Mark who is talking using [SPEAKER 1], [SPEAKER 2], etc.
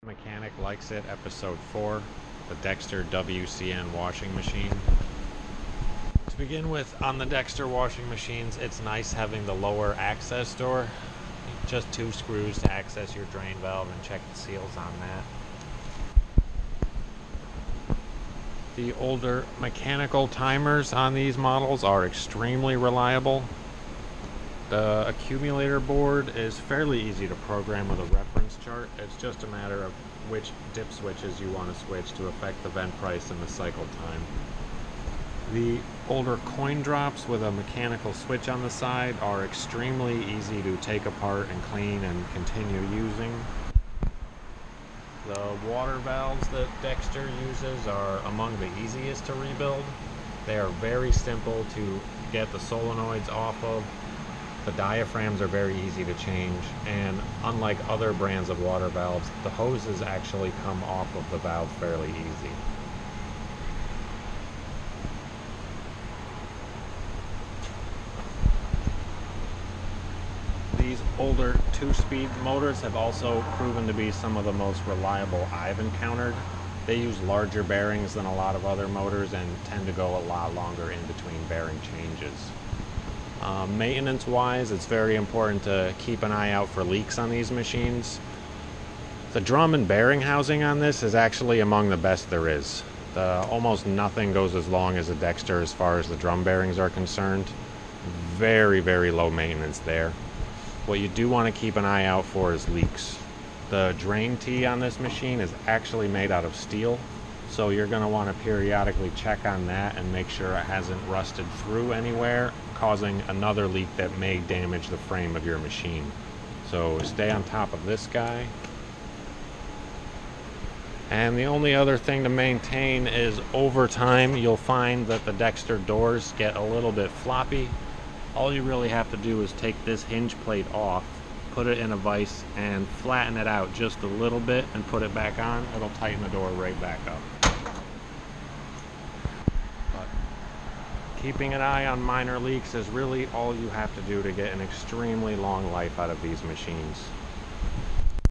[SPEAKER 1] Mechanic Likes It, episode 4, the Dexter WCN washing machine. To begin with, on the Dexter washing machines, it's nice having the lower access door. Just 2 screws to access your drain valve and check the seals on that. The older mechanical timers on these models are extremely reliable. The accumulator board is fairly easy to program with a reference chart. It's just a matter of which dip switches you want to switch to affect the vent price and the cycle time. The older coin drops with a mechanical switch on the side are extremely easy to take apart and clean and continue using. The water valves that Dexter uses are among the easiest to rebuild. They are very simple to get the solenoids off of. The diaphragms are very easy to change, and unlike other brands of water valves, the hoses actually come off of the valve fairly easy. These older 2-speed motors have also proven to be some of the most reliable I've encountered. They use larger bearings than a lot of other motors and tend to go a lot longer in between bearing changes. Maintenance-wise, it's very important to keep an eye out for leaks on these machines. The drum and bearing housing on this is actually among the best there is. Almost nothing goes as long as a Dexter as far as the drum bearings are concerned. Very, very low maintenance there. What you do want to keep an eye out for is leaks. The drain tee on this machine is actually made out of steel, so you're going to want to periodically check on that and make sure it hasn't rusted through anywhere, causing another leak that may damage the frame of your machine. So stay on top of this guy. And the only other thing to maintain is over time you'll find that the Dexter doors get a little bit floppy. All you really have to do is take this hinge plate off, put it in a vise, and flatten it out just a little bit and put it back on. It'll tighten the door right back up. Keeping an eye on minor leaks is really all you have to do to get an extremely long life out of these machines.